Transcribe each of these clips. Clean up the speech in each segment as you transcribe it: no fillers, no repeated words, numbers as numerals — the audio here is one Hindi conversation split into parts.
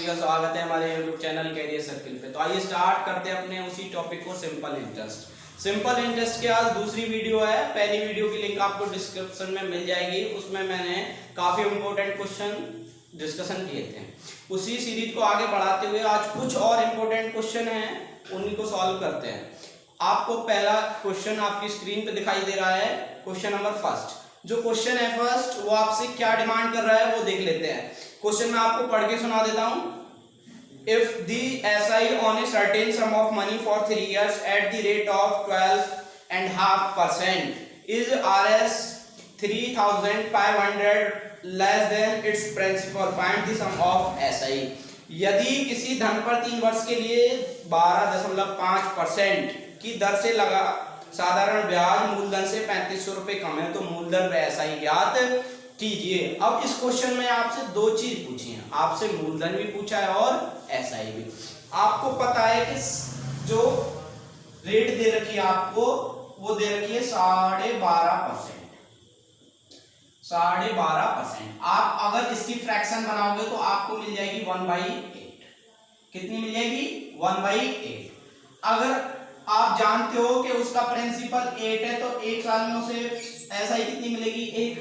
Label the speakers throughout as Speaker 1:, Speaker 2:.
Speaker 1: का स्वागत है हमारे YouTube चैनल कैरियर सर्किल पे। तो आइए स्टार्ट करते हैं अपने उसी टॉपिक को, सिंपल इंटरेस्ट। सिंपल इंटरेस्ट की आज दूसरी वीडियो है। पहली वीडियो की लिंक आपको डिस्क्रिप्शन में मिल जाएगी। उसमें मैंने काफी इंपॉर्टेंट क्वेश्चन डिस्कशन किए थे। उसी सीरीज को आगे बढ़ाते हुए आज कुछ और इम्पोर्टेंट क्वेश्चन हैं, उन्हीं को सॉल्व करते हैं। आपको पहला क्वेश्चन आपकी स्क्रीन पे दिखाई दे रहा है, क्वेश्चन नंबर फर्स्ट। जो क्वेश्चन है फर्स्ट, वो आपसे क्या डिमांड कर रहा है वो देख लेते हैं। क्वेश्चन मैं आपको पढ़ के सुना देता हूं। If the SI on a certain sum of money for 3 years at the rate of 12.5% is RS 3,500 less than its principal, find the sum of SI. यदि किसी धन पर 3 वर्ष के लिए 12.5% की दर से लगा साधारण ब्याज मूलधन से 3500 रुपए कम है, तो मूलधन एसआई ज्ञात कीजिए। अब इस क्वेश्चन में आपसे दो चीज पूछी है, आपसे मूलधन भी पूछा है और एसआई भी। आपको पता है कि जो रेट दे रखी है आपको, वो दे रखी है 12.5%। 12.5%। आप अगर इसकी फ्रैक्शन बनाओगे तो आपको मिल जाएगी 1/8। कितनी मिल जाएगी? 1/8। अगर आप जानते हो कि उसका प्रिंसिपल 8 है, तो 1 साल में उसे एसआई कितनी मिलेगी? 1।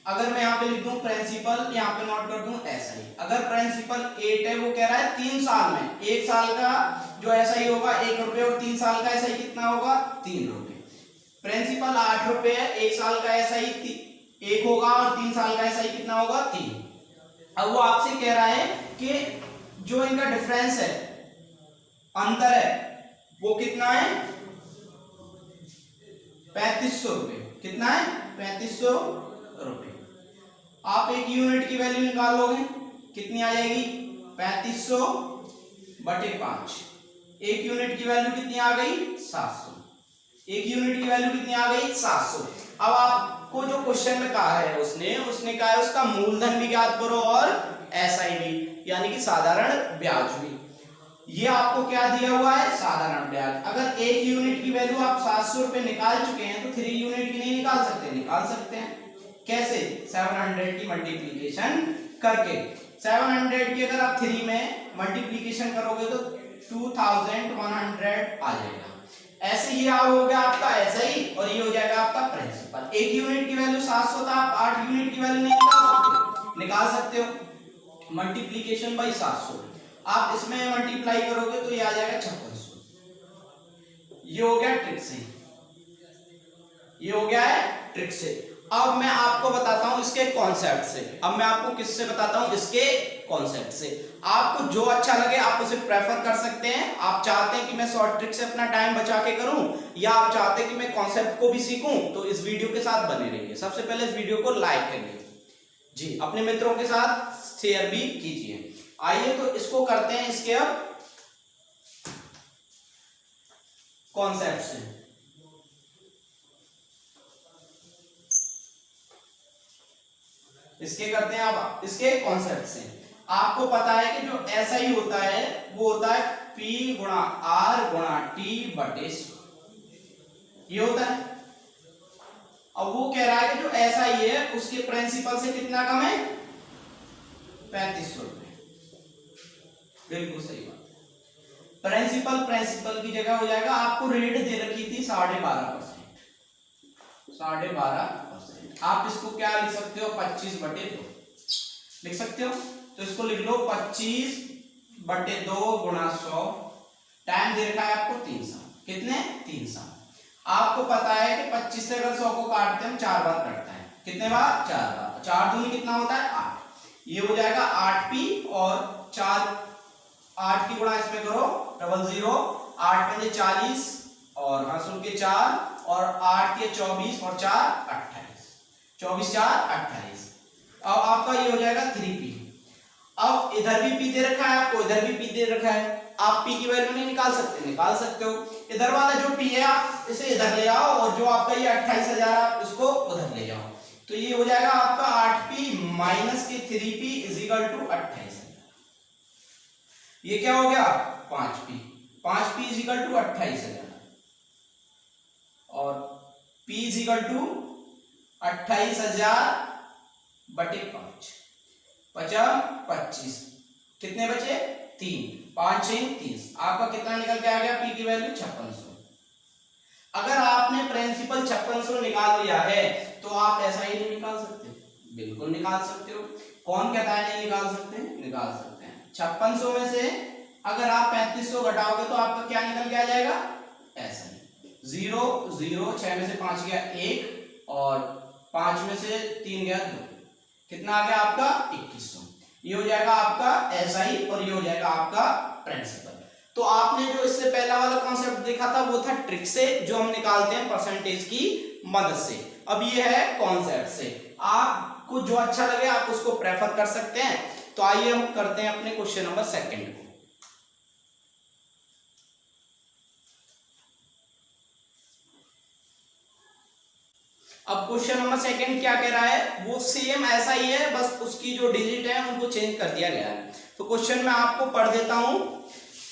Speaker 1: अगर मैं यहाँ पे लिख दूं प्रिंसिपल, यहाँ पे नोट कर दूं एसआई। अगर प्रिंसिपल 8 है, वो कह रहा है 3 साल में 1 साल का जो एसआई होगा 1 रुपए, और 3 साल का एसआई कितना होगा? 3 रुपए। प्रिंसिपल 8 रुपए है, 1 साल का एसआई 1 होगा, और 3 साल का एसआई कितना होगा? 3। अब वो आपसे कह रहा है कि जो इनका डिफरेंस है, अंतर है, वो कितना है? 3500 रुपए। कितना है? 3500 रुपए। आप एक यूनिट की वैल्यू निकाल लोगे, कितनी आ जाएगी? 3500/5। एक यूनिट की वैल्यू कितनी आ गई? 700। एक यूनिट की वैल्यू कितनी आ गई? 700। अब आपको जो क्वेश्चन में कहा है, उसने कहा है उसका मूलधन भी ज्ञात करो और एसआई भी, यानी कि साधारण ब्याज भी। ये आपको क्या दिया हुआ है? साधारण ब्याज। अगर एक यूनिट की वैल्यू आप 700 रुपए निकाल चुके हैं, तो 3 यूनिट की नहीं निकाल सकते? निकाल सकते हैं। कैसे? 700 की मल्टीप्लीकेशन करके। 700 की अगर आप 3 में मल्टीप्लीकेशन करोगे तो 2100 आ जाएगा। ऐसे ये हो गया आपका एसआई, और ये हो जाएगा आपका प्रिंसिपल। एक यूनिट की वैल्यू 700 था, आप 8 यूनिट की वैल्यू नहीं निकाल सकते? निकाल सकते हो। मल्टीप्लीकेशन बाई 700, आप इसमें मल्टीप्लाई करोगे तो ये आ जाएगा 5600। ये हो गया ट्रिक से, ये हो गया है ट्रिक से। अब मैं आपको बताता हूं इसके कॉन्सेप्ट से। अब मैं आपको किससे बताता हूं? इसके कॉन्सेप्ट से। आपको जो अच्छा लगे आप उसे प्रेफर कर सकते हैं। आप चाहते हैं कि मैं शॉर्ट ट्रिक से अपना टाइम बचा के करूं, या आप चाहते हैं कि मैं कॉन्सेप्ट को भी सीखूं, तो इस वीडियो के साथ बने रहिए। सबसे पहले इस वीडियो को लाइक करिए जी, अपने मित्रों के साथ शेयर भी कीजिए। आइए तो इसको करते हैं, इसके अब कॉन्सेप्ट से। इसके करते हैं अब इसके कॉन्सेप्ट से। आपको पता है कि जो एसआई होता है वो होता है P गुणा R गुणा T/100। ये होता है। अब वो कह रहा है कि जो एसआई है उसके प्रिंसिपल से कितना कम है? 3500 रुपए। बिल्कुल सही बात। प्रिंसिपल की जगह हो जाएगा, आपको रेट दे रखी थी 12.5%। 12.5%। आप इसको क्या लिख सकते हो? 25/2 लिख सकते हो। तो इसको लिख लो 25/2 गुणा 100। टाइम दे रखा है आपको 3 साल। कितने? 3 साल। आपको पता है कि 25 से अगर 100 को काटते हैं 4 बार कटता है। कितने बार? 4 बार। 4 दूनी कितना होता है? 8। ये हो जाएगा 8p, और 8 की गुणा इसमें करो 00। 8 पंजे 40, और हंसुल के 4, और 8 के 24, और 4 28। 24 4 28। अब आपका ये हो जाएगा 3p। अब इधर भी p दे रखा है आपको, इधर भी p दे रखा है। आप p की वैल्यू नहीं निकाल सकते? निकाल सकते हो। इधर वाला जो p है आप इसे इधर ले आओ, और जो आपका ये 28,000 आप इसको उधर ले जाओ। तो ये हो जाएगा आपका 8p माइनस के 3p इज इक्वल टू 28,000। ये क्या हो गया? 5p। 5p is equal to 28,000, और p इज इक्वल टू 28,000/5। 25 कितने बचे 3, 5 6 30, आपका कितना निकल के आ गया पी की वैल्यू 5600। अगर आपने प्रिंसिपल 5600 निकाल लिया है तो आप ऐसा ही नहीं निकाल सकते, बिल्कुल निकाल सकते हो। कौन कहता है नहीं निकाल सकते, निकाल सकते हैं। 5600 में से अगर आप 3500 घटाओगे तो आपका क्या निकल के आ जाएगा, ऐसा ही 0 0, 6 में से 5 गया 1 और 5 में से 3 गया 2, कितना आ गया आपका 2100। ये हो जाएगा आपका ऐसा ही और ये हो जाएगा आपका प्रिंसिपल। तो आपने जो इससे पहला वाला कॉन्सेप्ट देखा था वो था ट्रिक से, जो हम निकालते हैं परसेंटेज की मदद से। अब ये है कॉन्सेप्ट से। आपको जो अच्छा लगे आप उसको प्रेफर कर सकते हैं। तो आइए हम करते हैं अपने क्वेश्चन नंबर 2 को। अब क्वेश्चन नंबर 2 क्या कह रहा है, वो सेम ऐसा ही है, बस उसकी जो डिजिट है उनको चेंज कर दिया गया है। तो क्वेश्चन मैं आपको पढ़ देता हूं।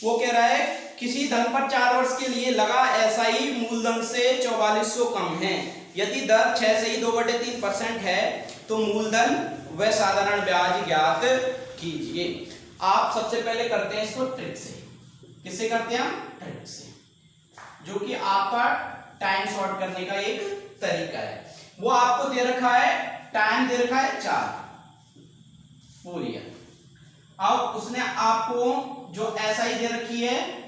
Speaker 1: वो कह रहा है किसी धन पर 4 वर्ष के लिए लगा एसआई मूलधन से 4400 कम है। यदि दर 6 से ही 2/3% है तो मूलधन व साधारण ब्याज ज्ञात कीजिए। आप सबसे पहले करते हैं इसको ट्रिक से। किससे करते हैं हम, ट्रिक से, जो कि आपका टाइम शॉर्ट करने का एक तरीका है। वो आपको दे रखा है, टाइम दे रखा है 4 पूरी। अब उसने आपको जो एसआई दे रखी है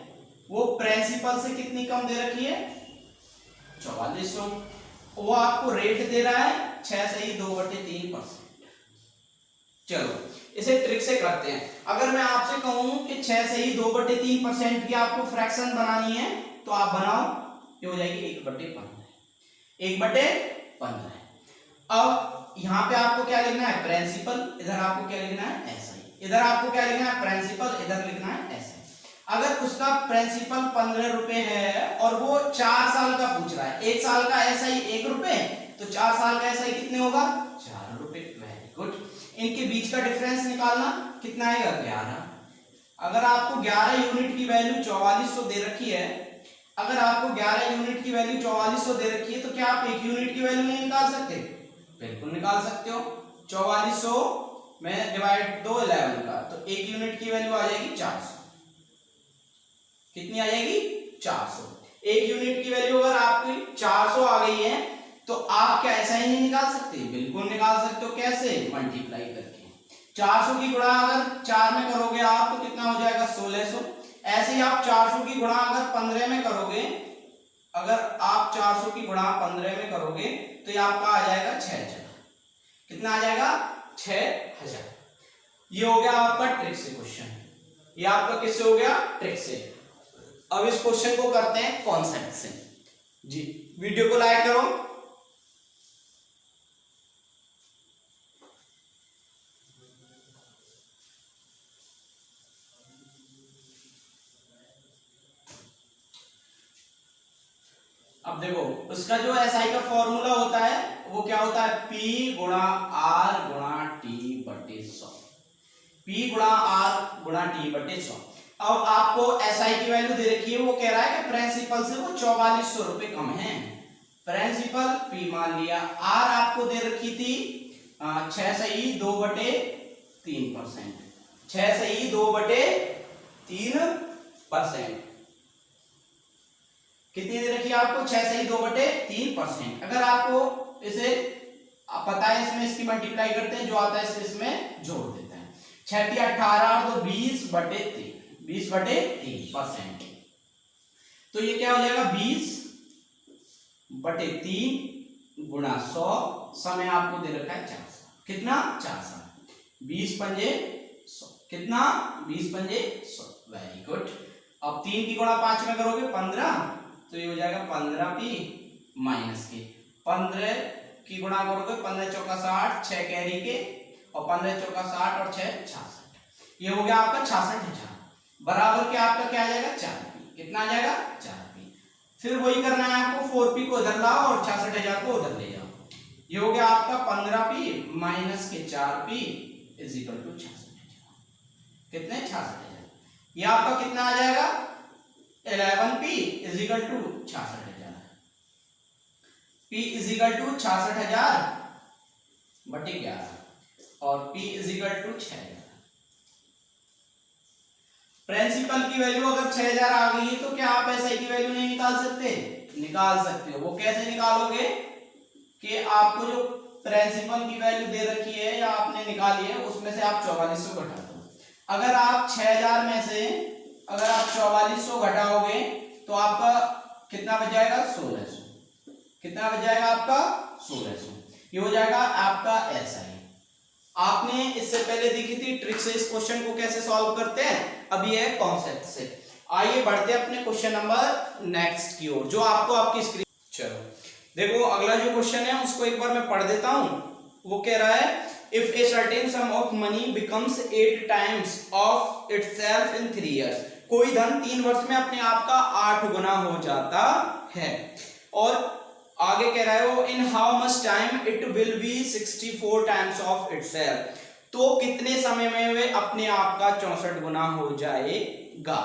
Speaker 1: वो प्रिंसिपल से कितनी कम दे रखी है, 4400। वो आपको रेट दे रहा है 6 से ही 2/3%। चलो इसे ट्रिक से करते हैं। अगर मैं आपसे कहूं कि 6 से ही 2/3% की आपको फ्रैक्शन बनानी है तो आप बनाओ, ये हो जाएगी 1/15। 1/15। अब यहां पे आपको क्या लिखना है, प्रिंसिपल, इधर आपको क्या लिखना है एसआई, इधर आपको क्या लिखना है प्रिंसिपल, इधर लिखना है एसआई। अगर उसका प्रिंसिपल 15 रुपए है और वो 4 साल का पूछ रहा है, 1 साल का एसआई 1 रुपए, तो 4 साल का एसआई कितने होगा 4 रुपए। Very good. इनके बीच का डिफरेंस निकालना, कितना आएगा 11। अगर आपको 11 यूनिट की वैल्यू 4400 दे रखी है, अगर आपको 11 यूनिट की वैल्यू 4400 दे रखी है तो क्या आप 1 यूनिट की वैल्यू नहीं निकाल सकते, बिल्कुल निकाल सकते हो। 4400 में डिवाइड दो 11 का, तो 1 यूनिट की वैल्यू आ जाएगी 400। कितनी आ जाएगी 400। 1 यूनिट की वैल्यू अगर आपकी 400 आ गई है तो आप क्या ऐसा ही नहीं निकाल सकते, बिल्कुल निकाल सकते हो। कैसे, मल्टीप्लाई करके। 400 की गुणा अगर 4 में करोगे आप तो कितना हो जाएगा 1600। ऐसे ही आप 400 की गुणा अगर 15 में करोगे, अगर आप 400 की गुणा 15 में करोगे तो ये आपका आ जाएगा 6000। कितना आ जाएगा 6000। ये हो गया आपका ट्रिक से क्वेश्चन। ये आपका किससे हो गया, ट्रिक से। अब इस क्वेश्चन को करते हैं कॉन्सेप्ट से। जी वीडियो को लाइक करो। अब देखो उसका जो एसआई का फॉर्मूला होता है वो क्या होता है, P गुणा R गुणा T/100। P गुणा R गुणा T/100। अब आपको एसआई की वैल्यू दे रखी है, वो कह रहा है कि प्रिंसिपल से वो 4400 रुपए कम है। प्रिंसिपल P मान लिया, R आपको दे रखी थी 6 से ही 2/3%। 6 से ही 2/3%। कितनी दे रखी है आपको, 6 से ही 2/3%। अगर आपको इसे पता है, इसमें इसकी मल्टीप्लाई करते हैं, जो आता है इसमें जोड़ देते हैं। 6 × 18 तो 20/3, 20/3%। तो ये क्या हो जाएगा 20/3 गुणा 100, समय आपको दे रखा है 400। कितना 400, 20 पंजे 100, कितना 20 पंजे 100। Very good. अब 3 की गुणा 5 में करोगे 15, तो ये हो जाएगा 15p माइनस के 15 की गुणा करोगे 15 चौका 60, 6 कैरी के, और 15 चौका 60 और 6 66। ये हो गया आपका 66,000 बराबर के आपका क्या आ जाएगा 4p। कितना आ जाएगा 4p। फिर वही करना है आपको, 4p को इधर लाओ और 66,000 को उधर ले जाओ। ये हो गया आपका 15p माइनस के 4p इज इक्वल टू 66,000। कितने 66,000। ये आपका कितना आ जाएगा 11p is equal to 66,000। p is equal to 66,000/11 और p is equal to 6000। Principal की वैल्यू अगर 6000 आ गई है तो क्या आप एसआई की वैल्यू नहीं निकाल सकते? निकाल सकते हो। वो कैसे निकालोगे कि आपको जो प्रिंसिपल की वैल्यू दे रखी है या आपने निकाली है उसमें से आप 4400 घटा दो। अगर आप 6000 में से अगर आप 4400 घटाओगे तो आपका कितना बच जाएगा? 1600। कितना बच जाएगा आपका? 1600। ये हो जाएगा आपका एसआई। आपने इससे पहले देखी थी ट्रिक से इस क्वेश्चन को कैसे सॉल्व करते हैं, अब ये है कॉन्सेप्ट से। आइए बढ़ते हैं अपने क्वेश्चन नंबर नेक्स्ट की ओर, जो आपको आपकी स्क्रीन। चलो देखो अगला जो क्वेश्चन है उसको एक बार मैं पढ़ देता हूं। वो कह रहा है if A certain sum of money becomes 8 times of itself in 3 years, कोई धन 3 वर्ष में अपने आप का 8 गुना हो जाता है। और आगे कह रहा है वो in how much time it will be 64 times of itself, तो कितने समय में वे अपने आप का 64 गुना हो जाएगा।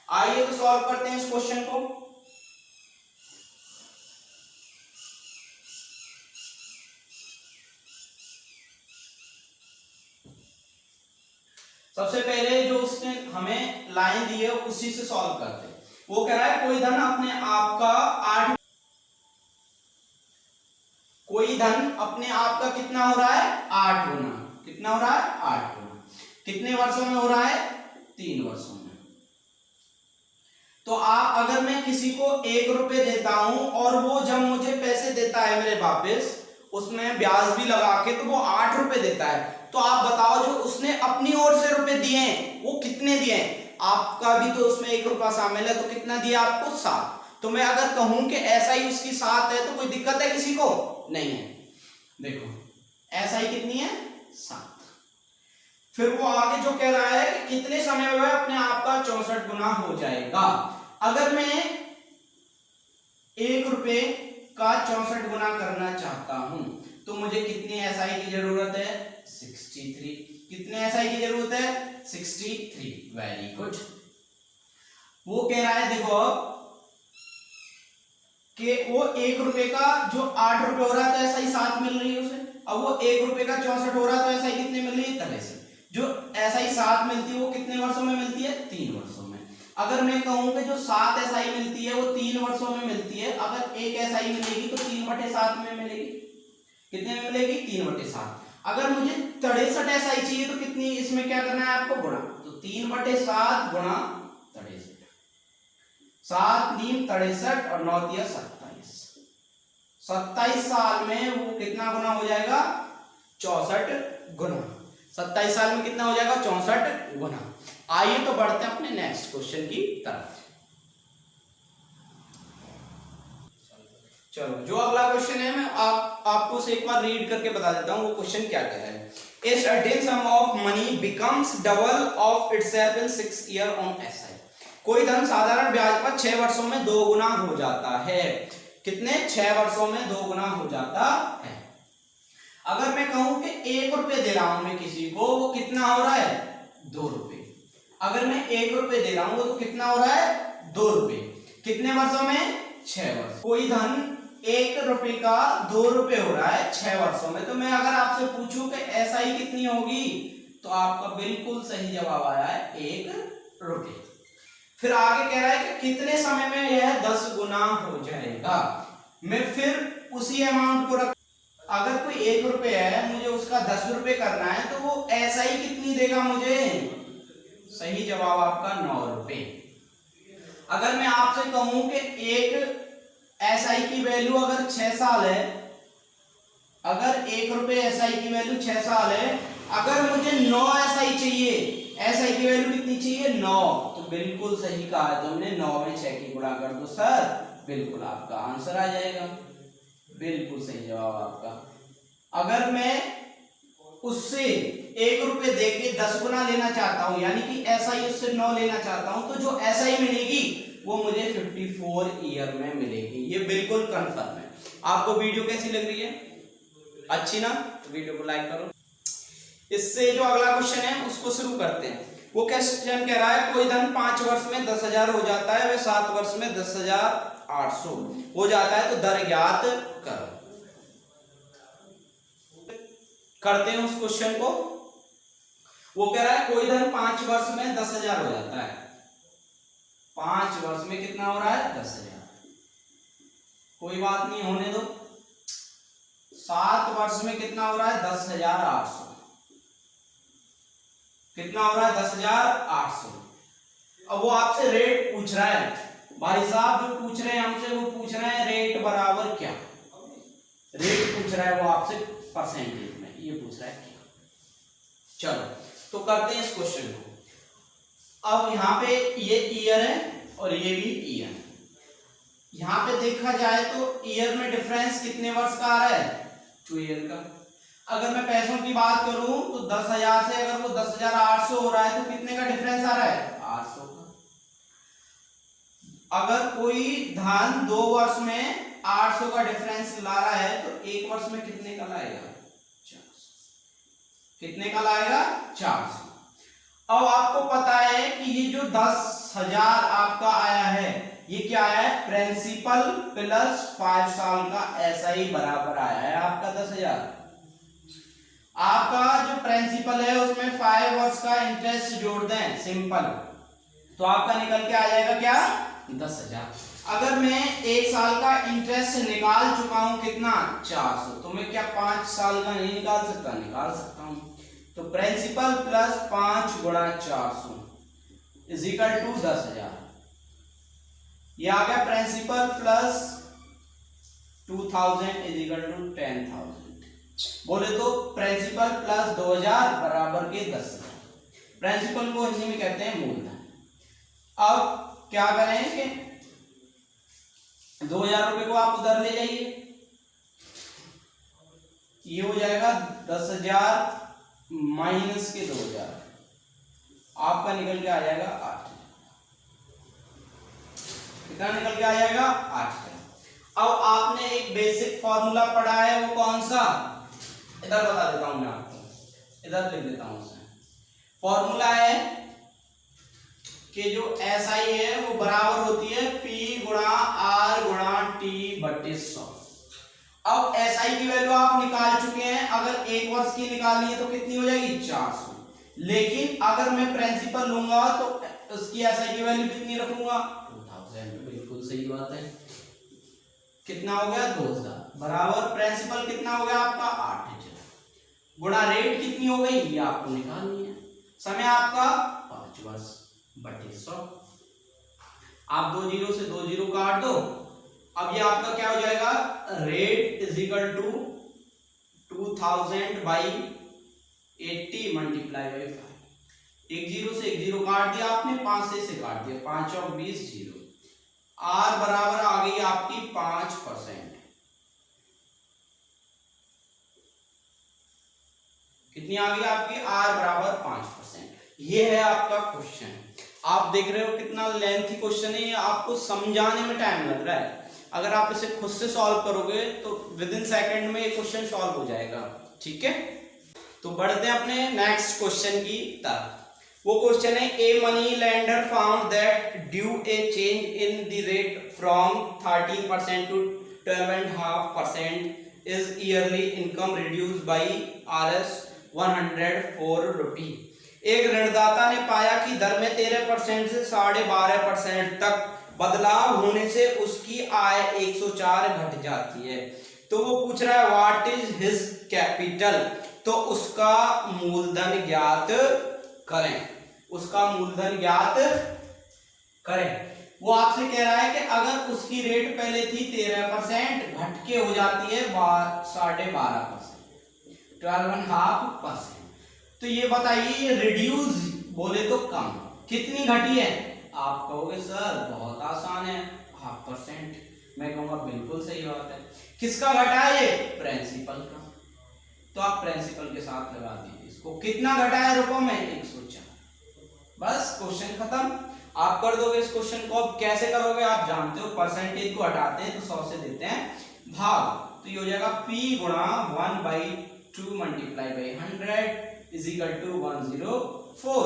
Speaker 1: आइए तो सॉल्व करते हैं इस क्वेश्चन को। सबसे पहले जो उसने हमें लाइन दी है उसी से सॉल्व करते हैं। वो कह रहा है कोई धन अपने आप का 8, कोई धन अपने आप का कितना हो रहा है? 8 गुना। कितना हो रहा है? 8 गुना। कितने वर्षों में हो रहा है? 3 वर्षों में। तो आप अगर मैं किसी को 1 रुपए देता हूं और वो जब मुझे पैसे देता है मेरे वापस, उसमें ब्याज भी लगा के, तो वो 8 रुपए देता है। तो आप बताओ जो उसने अपनी ओर से रुपए दिए हैं वो कितने दिए हैं? आपका भी तो उसमें 1 रुपया शामिल है, तो कितना दिया आपको? 7। तो मैं अगर कहूं कि ऐसा ही उसकी 7 है तो कोई दिक्कत है किसी को? नहीं है। देखो ऐसा ही कितनी है? 7। फिर वो आगे जो कह रहा है कि कितने समय में अपने आप का 64 गुना हो जाएगा। अगर मैं 1 रुपए का 64 गुना करना चाहता हूं तो मुझे कितनी एसआई की जरूरत है? 63। कितने एसआई की जरूरत है? 63। Very good. वो कह रहा है देखो कि वो 1 रुपए का जो 8 रुपए हो रहा है तो एसआई 7 मिल रही है उसे। अब वो 1 रुपए का 64 हो रहा है तो एसआई कितने मिल रही है? 63। जो एसआई 7 मिलती है वो कितने वर्षों में मिलती है? 3 वर्षों में। अगर मैं कहूं कि जो 7 एसआई मिलती है वो 3 वर्षों में मिलती है, अगर एक एसआई मिलेगी तो 3/7 में मिलेगी। कितने में मिलेगी? 3/7। अगर मुझे 63 एसआई चाहिए तो कितनी इसमें क्या करना है आपको? गुणा। तो 3/7 गुणा 63। 7 × 63 और 9 × 27। 27 साल में वो कितना गुना हो जाएगा? 64 गुना। 27 साल में कितना हो जाएगा? 64 गुना। आइए तो बढ़ते हैं अपने नेक्स्ट क्वेश्चन की तरफ। चलो जो अगला क्वेश्चन है मैं आपको उसे एक बार रीड करके बता देता हूं वो क्वेश्चन क्या कह रहा है। A certain sum of money becomes double of itself in 6 years on SI, कोई धन साधारण ब्याज पर 6 वर्षों में 2 गुना हो जाता है। कितने? 6 वर्षों में 2 गुना हो जाता है। अगर मैं कहूं कि 1 रुपए दे रहा हूं मैं किसी को, वो कितना हो रहा है? 2 रुपए। अगर मैं 1 रुपए दे रहा हूं तो कितना हो रहा है? 2 रुपए। कितने वर्षों में? 6 वर्ष। कोई धन 1 रुपए का 2 रुपए हो रहा है 6 वर्षों में। तो मैं अगर आपसे पूछूं कि एसआई कितनी होगी तो आपका बिल्कुल सही जवाब आया है 1 रुपए। फिर आगे कह रहा है कि कितने समय में यह 10 गुना हो जाएगा। मैं फिर उसी अमाउंट को रख, अगर कोई 1 रुपए है मुझे उसका 10 रुपए करना है तो वो एसआई कितनी देगा मुझे? सही जवाब आपका 9 रुपए। अगर मैं आपसे कहूं कि एक एसआई की वैल्यू अगर 6 साल है, अगर 1 रुपए एसआई की वैल्यू 6 साल है, अगर मुझे 9 एसआई चाहिए, एसआई की वैल्यू कितनी चाहिए? 9। तो बिल्कुल सही कहा है तुमने, 9 में 6 की गुणा कर दो सर, बिल्कुल आपका आंसर आ जाएगा। बिल्कुल सही जवाब आपका। अगर मैं उससे 1 रुपए देके 10 गुना लेना चाहता हूं, यानी कि एसआई उससे 9 लेना चाहता हूं, तो जो एसआई मिलेगी वो मुझे 54 ईयर में मिलेगी। ये बिल्कुल कंफर्म है। आपको वीडियो कैसी लग रही है? अच्छी ना? तो वीडियो को लाइक करो। इससे जो अगला क्वेश्चन है उसको शुरू करते हैं। वो क्वेश्चन कह रहा है कोई धन 5 वर्ष में 10,000 हो जाता है, वह 7 वर्ष में 10,800 हो जाता है, तो दर ज्ञात करो। करते हैं उस क्वेश्चन को। वो कह रहा है कोई धन 5 वर्ष में 10,000 हो जाता है, 5 वर्ष में कितना हो रहा है 10,000। कोई बात नहीं, होने दो। 7 वर्ष में कितना हो रहा है 10,800। कितना हो रहा है 10,800। अब वो आपसे रेट पूछ रहा है, भाई साहब जो पूछ रहे हैं हमसे, वो पूछ रहे हैं रेट बराबर क्या। रेट पूछ रहा है वो आपसे परसेंटेज में, ये पूछ रहा है क्या। चलो तो करते हैं इस क्वेश्चन को। अब यहाँ पे ये ईयर है और ये भी ईयर है। यहाँ पे देखा जाए तो ईयर में डिफरेंस कितने वर्ष का आ रहा है 2 ईयर का। अगर मैं पैसों की बात करूं तो 10,000 से अगर वो 10,800 हो रहा है तो कितने का डिफरेंस आ रहा है 800 का। अगर कोई धन 2 वर्ष में 800 का डिफरेंस ला रहा है तो 1 वर्ष में कितने का लाएगा 400। कितने का लाएगा 400। अब आपको पता है कि ये जो 10,000 आपका आया है ये क्या आया है प्रिंसिपल प्लस 5 साल का, ऐसा ही बराबर आया है आपका 10,000। आपका जो प्रिंसिपल है उसमें 5 वर्ष का इंटरेस्ट जोड़ दें सिंपल, तो आपका निकल के आ जाएगा क्या 10,000। अगर मैं 1 साल का इंटरेस्ट निकाल चुका हूं कितना 400, तो मैं क्या 5 साल का नहीं निकाल सकता, निकाल सकता हूं। तो प्रिंसिपल प्लस 5 गुणा 400 इज इक्वल टू 10,000। ये आ गया principal plus 2000 is equal to 10,000। बोले तो प्रिंसिपल प्लस 2000 बराबर के 10,000। प्रिंसिपल को हिंदी में कहते हैं मूलधन। अब क्या करें कि 2,000 रुपए को आप उधर ले जाइए, ये हो जाएगा 10,000 माइनस के 2,000, आपका निकल के आ जाएगा 8। कितना निकल के आ जाएगा 8। अब आपने एक बेसिक फॉर्मूला पढ़ा है, वो कौन सा, इधर बता देता हूं मैं आपको, इधर लिख देता हूं उसे। फॉर्मूला है कि जो SI है वो बराबर होती है P गुणा R गुणा T बटे 100। अब SI की वैल्यू आप निकाल चुके हैं, अगर 1 वर्ष की निकालनी है तो कितनी हो जाएगी 400। लेकिन अगर मैं प्रिंसिपल लूंगा तो उसकी SI की वैल्यू कितनी रखूंगा 2000। बिल्कुल सही बात है। कितना हो गया 2000 बराबर प्रिंसिपल कितना हो गया आपका 8 गुणा रेट कितनी हो गई ये आपको निकालनी है। समय आपका 5 वर्ष बटे 100। आप 2 जीरो से 2 जीरो काट दो। अब ये आपका क्या हो जाएगा rate is equal to 2000 by 80 multiply by 5। 1 zero से 1 जीरो काट दिया आपने, 5 से काट दिया, 5 और 20 जीरो। आर बराबर आ गई आपकी 5%। कितनी आ गई आपकी आर बराबर 5%। ये है आपका क्वेश्चन। आप देख रहे हो कितना लेंथी क्वेश्चन है, ये आपको समझाने में टाइम लग रहा है। अगर आप इसे खुद से सॉल्व करोगे तो विद इन सेकेंड में ये क्वेश्चन सॉल्व हो जाएगा। ठीक है, तो बढ़ते हैं अपने नेक्स्ट क्वेश्चन की तरफ। वो क्वेश्चन है a money lender found that due a change in the rate from 13% to 12.5% is yearly income reduced by Rs 104 rupee. एक ऋणदाता ने पाया कि दर में 13% से 12.5% तक बदलाव होने से उसकी आय 104 घट जाती है। तो वो पूछ रहा है व्हाट इज हिज कैपिटल, तो उसका मूलधन ज्ञात करें। उसका मूलधन ज्ञात करें। वो आपसे कह रहा है कि अगर उसकी रेट पहले थी 13%, घट के हो जाती है 12.5%, 12.5%। तो ये बताइए ये रिड्यूस बोले तो कम, कितनी घटी है? आप कहोगे सर बहुत आसान है 0.5%। मैं कहूंगा बिल्कुल सही बात है। किसका घटा है ये? प्रिंसिपल का। तो आप प्रिंसिपल के साथ लगा दीजिए इसको। कितना घटा है रुपयों में? 104। बस क्वेश्चन खत्म। आप कर दोगे इस क्वेश्चन को। अब कैसे करोगे आप जानते हो, परसेंटेज को हटाते हैं तो 100 से देते हैं भाग। तो ये हो जाएगा P गुणा 1/2 multiply by 100 is equal to 104।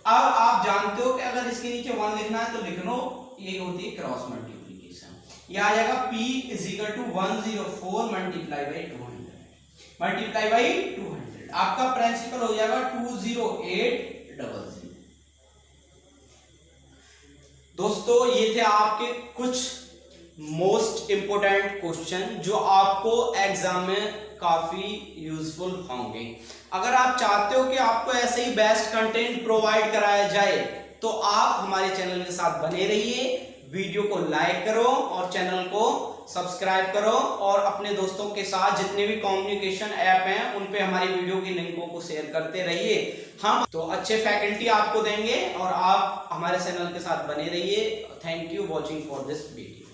Speaker 1: अब आप जानते हो कि अगर इसके नीचे 1 लिखना है तो लिख लो, ये होती है क्रॉस मल्टीप्लिकेशन। ये आ जाएगा P is equal to 104 multiply by 200 multiply by 200। आपका प्रिंसिपल हो जाएगा 20800। दोस्तों ये थे आपके कुछ मोस्ट इंपोर्टेंट क्वेश्चन जो आपको एग्जाम में काफी यूजफुल होंगे। अगर आप चाहते हो कि आपको ऐसे ही बेस्ट कंटेंट प्रोवाइड कराया जाए तो आप हमारे चैनल के साथ बने रहिए, वीडियो को लाइक करो और चैनल को सब्सक्राइब करो और अपने दोस्तों के साथ जितने भी कम्युनिकेशन ऐप हैं उन पे हमारी वीडियो की लिंकों को शेयर करते रहिए। हम तो अच्छे फैकल्टी आपको देंगे और आप हमारे चैनल के साथ बने रहिए। Thank you watching for this video.